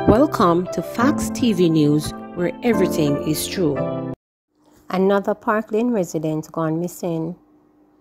Welcome to Facts TV News, where everything is true. Another Park Lane resident gone missing.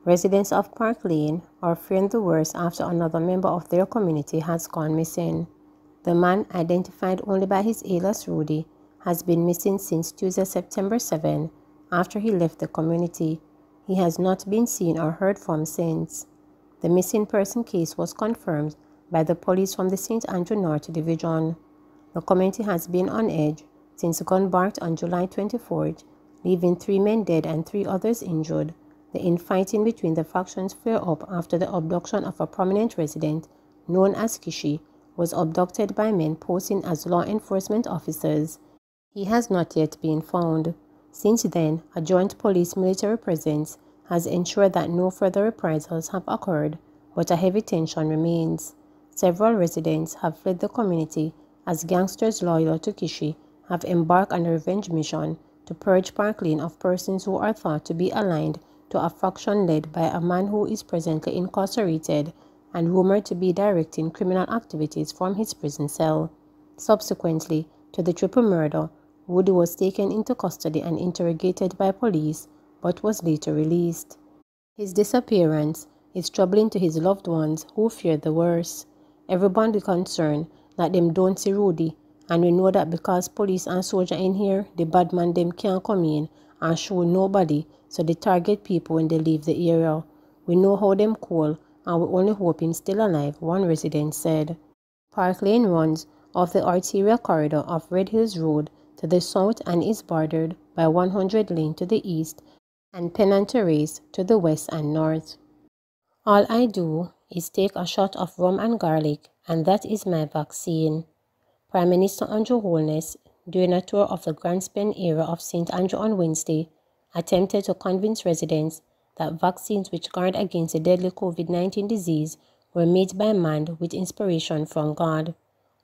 Residents of Park Lane are fearing the worst after another member of their community has gone missing. The man, identified only by his alias Rudy, has been missing since Tuesday, September 7, after he left the community. He has not been seen or heard from since. The missing person case was confirmed by the police from the St. Andrew North Division. The community has been on edge since a gun barked on July 24th, leaving 3 men dead and 3 others injured. The infighting between the factions flared up after the abduction of a prominent resident known as Kishi was abducted by men posing as law enforcement officers. He has not yet been found. Since then, a joint police-military presence has ensured that no further reprisals have occurred, but a heavy tension remains. Several residents have fled the community as gangsters loyal to Kishi have embarked on a revenge mission to purge Park Lane of persons who are thought to be aligned to a faction led by a man who is presently incarcerated and rumored to be directing criminal activities from his prison cell. Subsequently to the triple murder, Woody was taken into custody and interrogated by police, but was later released. His disappearance is troubling to his loved ones who fear the worst. Everyone is concerned that them don't see Rudy, and we know that because police and soldiers in here, the bad man them can't come in and show nobody, so they target people when they leave the area. We know how them cool, and we only hope him still alive, one resident said. Park Lane runs off the arterial corridor of Red Hills Road to the south and is bordered by 100 Lane to the east and Pennant Terrace to the west and north. All I do is take a shot of rum and garlic, and that is my vaccine. Prime Minister Andrew Holness, during a tour of the Grand Spend area of St. Andrew on Wednesday, attempted to convince residents that vaccines which guard against the deadly COVID-19 disease were made by man with inspiration from God.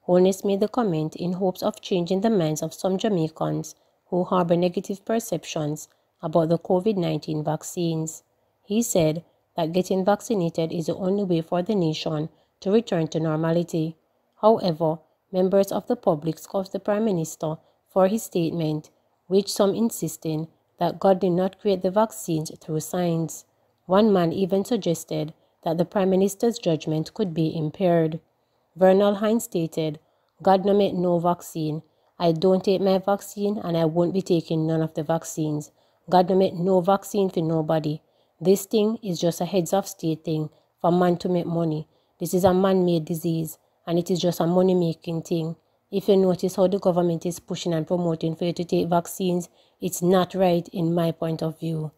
Holness made the comment in hopes of changing the minds of some Jamaicans who harbor negative perceptions about the COVID-19 vaccines. He said that getting vaccinated is the only way for the nation to return to normality. However, members of the public scoffed the Prime Minister for his statement, with some insisting that God did not create the vaccines through science. One man even suggested that the Prime Minister's judgment could be impaired. Vernal Hines stated, "God no make no vaccine. I don't take my vaccine and I won't be taking none of the vaccines. God no make no vaccine for nobody. This thing is just a heads of state thing for man to make money. This is a man-made disease and it is just a money-making thing. If you notice how the government is pushing and promoting for you to take vaccines, it's not right in my point of view."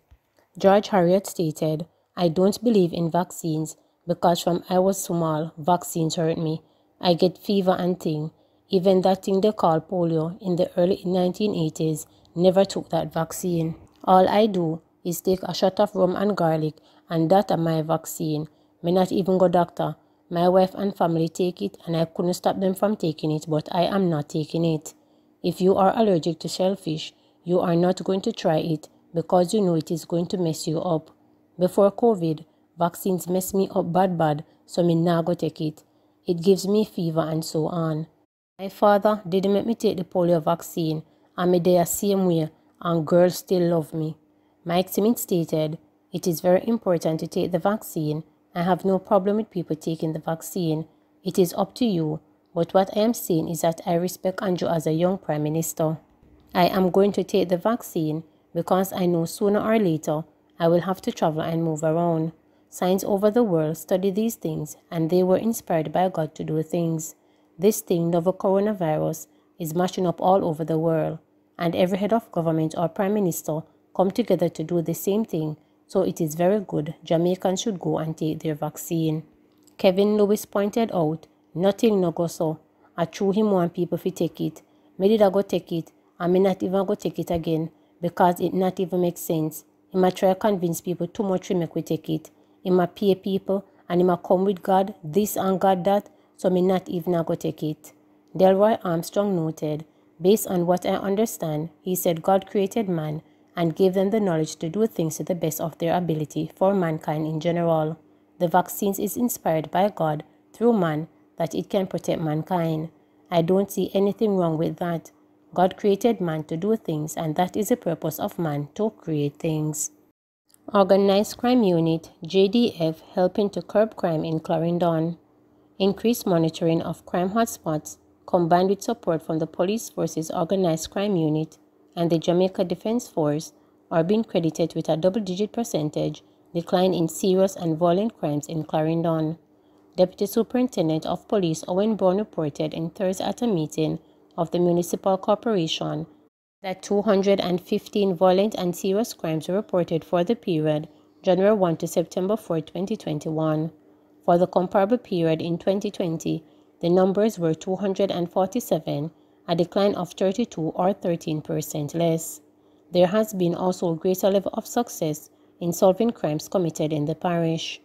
George Harriet stated, "I don't believe in vaccines because from I was small, vaccines hurt me. I get fever and thing. Even that thing they call polio in the early 1980s, never took that vaccine. All I do is take a shot of rum and garlic and that are my vaccine. Me not even go doctor. My wife and family take it and I couldn't stop them from taking it, but I am not taking it. If you are allergic to shellfish, you are not going to try it because you know it is going to mess you up. Before COVID, vaccines mess me up bad, so me nah go take it. It gives me fever and so on. My father didn't make me take the polio vaccine and me there same way and girls still love me." Mike Simmons stated, "It is very important to take the vaccine. I have no problem with people taking the vaccine. It is up to you, but what I am saying is that I respect Andrew as a young Prime Minister. I am going to take the vaccine because I know sooner or later I will have to travel and move around. Science over the world study these things and they were inspired by God to do things. This thing, novel coronavirus, is mashing up all over the world, and every head of government or Prime Minister come together to do the same thing, so it is very good Jamaicans should go and take their vaccine." Kevin Lewis pointed out, "Nothing no go so. I true him want people to take it. Me did I go take it, and me not even go take it again, because it not even make sense. He might try to convince people too much to make we take it. He might pay people, and he might come with God, this and God that, so me not even go take it." Delroy Armstrong noted, "Based on what I understand, he said God created man and gave them the knowledge to do things to the best of their ability for mankind in general. The vaccines is inspired by God through man that it can protect mankind. I don't see anything wrong with that. God created man to do things, and that is the purpose of man, to create things. Organized Crime Unit, JDF, helping to curb crime in Clarendon. Increased monitoring of crime hotspots, combined with support from the Police Force's Organized Crime Unit and the Jamaica Defense Force, are being credited with a double-digit percentage decline in serious and violent crimes in Clarendon. Deputy Superintendent of Police Owen Brown reported in Thursday at a meeting of the Municipal Corporation that 215 violent and serious crimes were reported for the period January 1 to September 4, 2021. For the comparable period in 2020, the numbers were 247, a decline of 32 or 13% less. There has been also a greater level of success in solving crimes committed in the parish.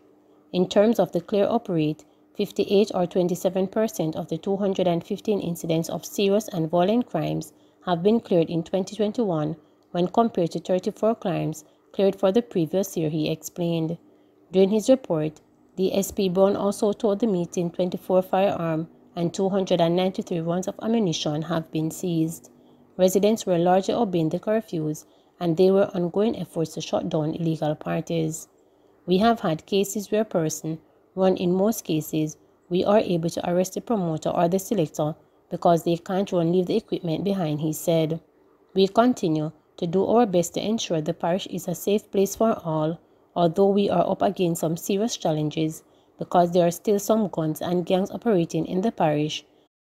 In terms of the clear-up rate, 58 or 27% of the 215 incidents of serious and violent crimes have been cleared in 2021 when compared to 34 crimes cleared for the previous year, he explained. During his report, DSP Brown also told the meeting 24 firearms and 293 rounds of ammunition have been seized. Residents were largely obeying the curfews, and there were ongoing efforts to shut down illegal parties. We have had cases where a person run. In most cases, we are able to arrest the promoter or the selector because they can't run leave the equipment behind, he said. We continue to do our best to ensure the parish is a safe place for all, although we are up against some serious challenges because there are still some guns and gangs operating in the parish,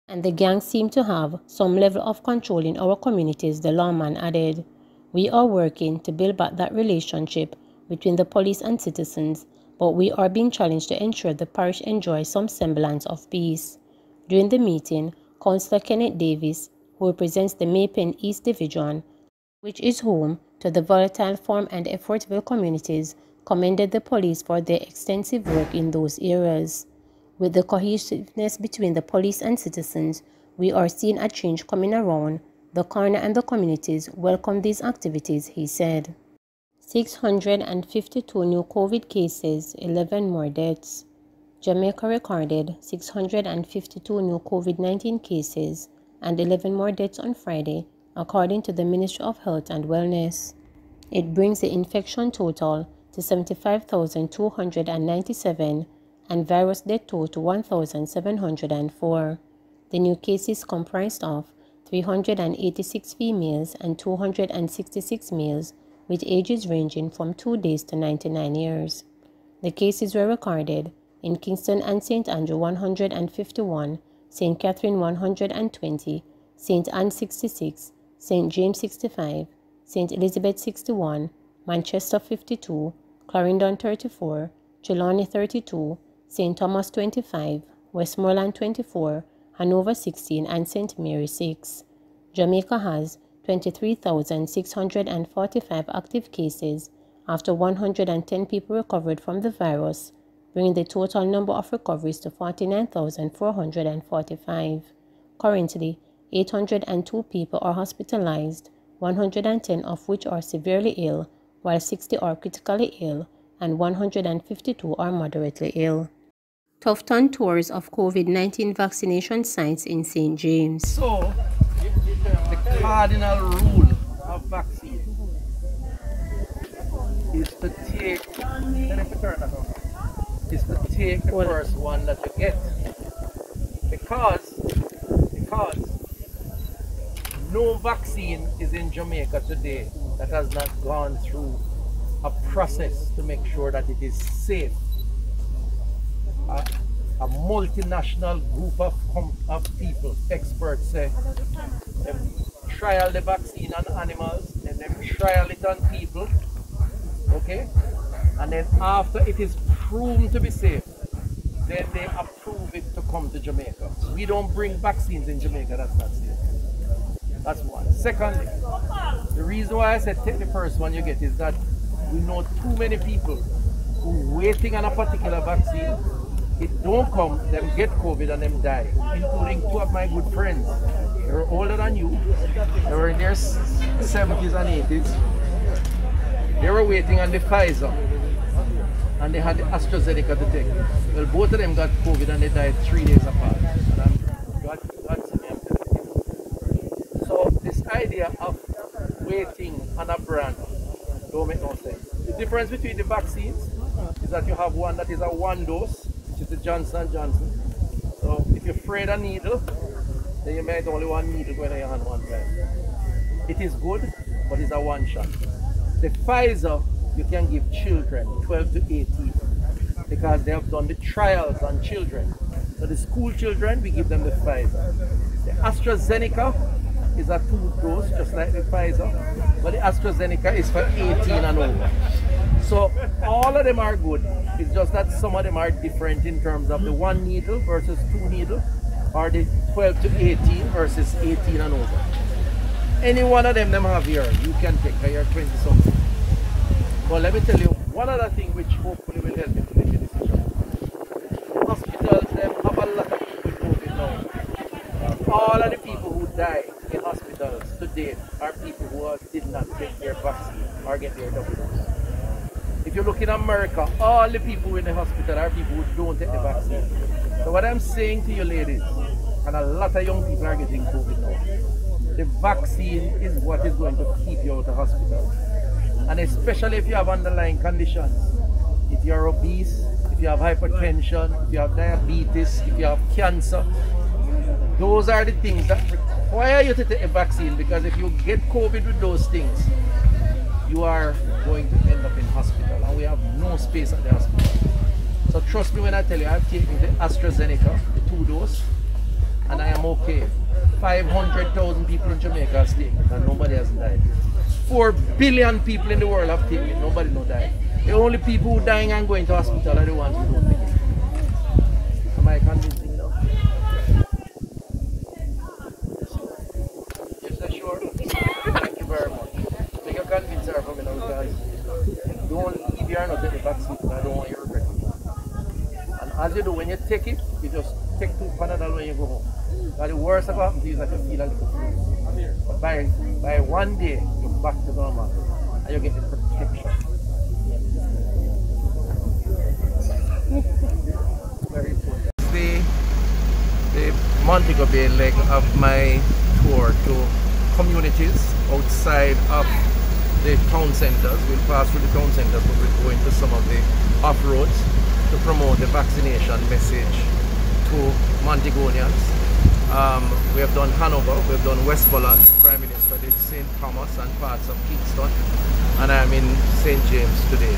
and the gangs seem to have some level of control in our communities, the lawman added. We are working to build back that relationship between the police and citizens, but we are being challenged to ensure the parish enjoys some semblance of peace. During the meeting, Councillor Kenneth Davis, who represents the Maypen East Division, which is home to the Volatile Farm and Effortville communities, commended the police for their extensive work in those areas. With the cohesiveness between the police and citizens, we are seeing a change coming around the corner, and the communities welcome these activities, he said. 652 new COVID cases, 11 more deaths. Jamaica recorded 652 new COVID-19 cases and 11 more deaths on Friday, according to the Ministry of Health and Wellness. It brings the infection total to 75,297 and virus death toll to 1,704. The new cases comprised of 386 females and 266 males, with ages ranging from 2 days to 99 years. The cases were recorded in Kingston and St. Andrew 151, St. Catherine 120, St. Anne 66, St. James 65, St. Elizabeth 61, Manchester 52, Clarendon 34, Trelawney 32, St. Thomas 25, Westmoreland 24, Hanover 16, and St. Mary 6. Jamaica has 23,645 active cases after 110 people recovered from the virus, bringing the total number of recoveries to 49,445. Currently, 802 people are hospitalized, 110 of which are severely ill, while 60 are critically ill, and 152 are moderately ill. Tufton tours of COVID-19 vaccination sites in St. James. So, the cardinal rule of vaccine is to take the first one that you get, because no vaccine is in Jamaica today that has not gone through a process to make sure that it is safe. A multinational group of people, experts say, they trial the vaccine on animals, then they trial it on people, okay? And then after it is proven to be safe, then they approve it to come to Jamaica. We don't bring vaccines in Jamaica that's not safe. That's one. Secondly, the reason why I said take the first one you get is that we know too many people who waiting on a particular vaccine. It don't come, them get COVID and them die, including two of my good friends. They were older than you. They were in their 70s and 80s. They were waiting on the Pfizer, and they had the AstraZeneca to take. Well, both of them got COVID and they died 3 days apart. And God idea of waiting on a brand don't make no sense. The difference between the vaccines is that you have one that is a one dose, which is the Johnson & Johnson. So if you're afraid of needle, then you might only one needle going in your hand one time. It is good, but it's a one shot. The Pfizer, you can give children 12 to 18 because they have done the trials on children. So the school children, we give them the Pfizer. The AstraZeneca is a 2-dose, just like the Pfizer, but the AstraZeneca is for 18 and over. So all of them are good. It's just that some of them are different in terms of the 1 needle versus 2 needle, or the 12 to 18 versus 18 and over. Any one of them have here, you can take your 20 something. But let me tell you, one other thing which hopefully will help you to make a decision. Hospitals, them have a lot of people with COVID now. All of the people who die in hospitals today are people who did not get their vaccine or get their double dose. If you look in America, all the people in the hospital are people who don't take the vaccine. So what I'm saying to you ladies, and a lot of young people are getting COVID now, the vaccine is what is going to keep you out of hospital. And especially if you have underlying conditions. If you're obese, if you have hypertension, if you have diabetes, if you have cancer, those are the things that require you to take a vaccine, because if you get COVID with those things, you are going to end up in hospital, and we have no space at the hospital. So trust me when I tell you, I've taken the AstraZeneca, the 2-dose, and I am okay. 500,000 people in Jamaica are taking it, and nobody has died. 4 billion people in the world have taken it, nobody no died. The only people who are dying and going to hospital are the ones who don't take it. Am I convincing now? Yes, sir, sure. Thank you very much. So you convince her for me now, because don't leave here not take the vaccine, I don't want you to regret it. And as you do, when you take it, you just take 2 Panadol when you go home. Now the worst that happens to you is that you feel a little flu. But by one day, you're back to normal and you get the protection. Very important. The Montego Bay leg of my tour to communities outside of the town centers. We'll pass through the town centers, but we'll go into some of the off-roads to promote the vaccination message to Montegonians. We have done Hanover, we've done Westmoreland, Prime Minister did St. Thomas and parts of Kingston, and I'm in St. James today.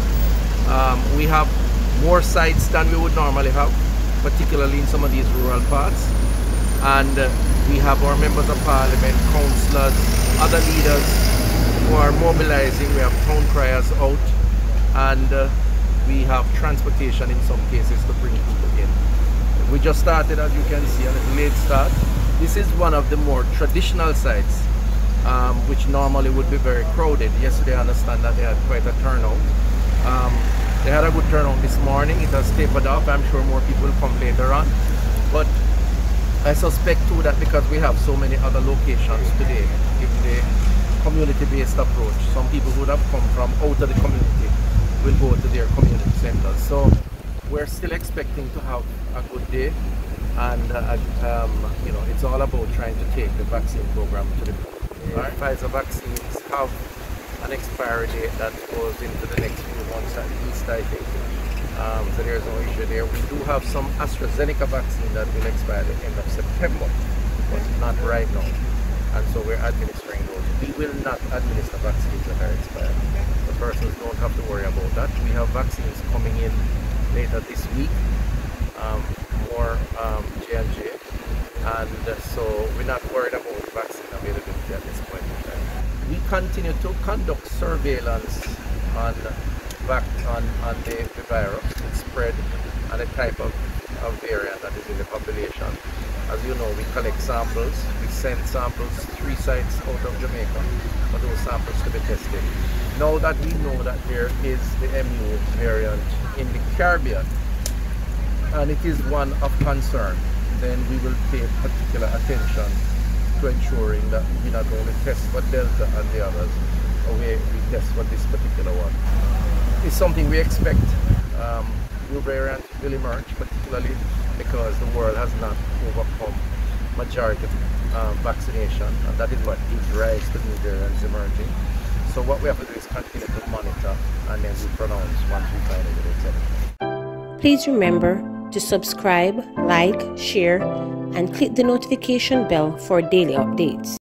We have more sites than we would normally have, particularly in some of these rural parts, and we have our members of parliament, councillors, other leaders who are mobilizing. We have town criers out, and we have transportation in some cases to bring people in. We just started, as you can see, a little late start. This is one of the more traditional sites, which normally would be very crowded. Yesterday I understand that they had quite a turnout. They had a good turnout this morning. It has tapered off. I'm sure more people will come later on. But I suspect too that because we have so many other locations today, given the community-based approach, some people who would have come from out of the community will go to their community centers. So we're still expecting to have a good day, and you know, it's all about trying to take the vaccine program to the people. Our Pfizer vaccines have an expiry date that goes into the next few months at least, I think. So there's no issue there. We do have some AstraZeneca vaccine that will expire at the end of September, but not right now. And so we're administering those. We will not administer vaccines that are expired. The persons don't have to worry about that. We have vaccines coming in later this week, more J&J, and so we're not worried about vaccine availability at this point in time. We continue to conduct surveillance on the virus, its spread, and the type of variant that is in the population. As you know, we collect samples. We send samples to 3 sites out of Jamaica for those samples to be tested. Now that we know that there is the MU variant in the Caribbean, and it is one of concern, then we will pay particular attention to ensuring that we not only test for Delta and the others, but we test for this particular one. It's something we expect. New variant will emerge, particularly because the world has not overcome majority of vaccination, and that is what gives rise to new variants emerging. So what we have to do is continue to monitor, and then we pronounce once we find evidence. Please remember to subscribe, like, share, and click the notification bell for daily updates.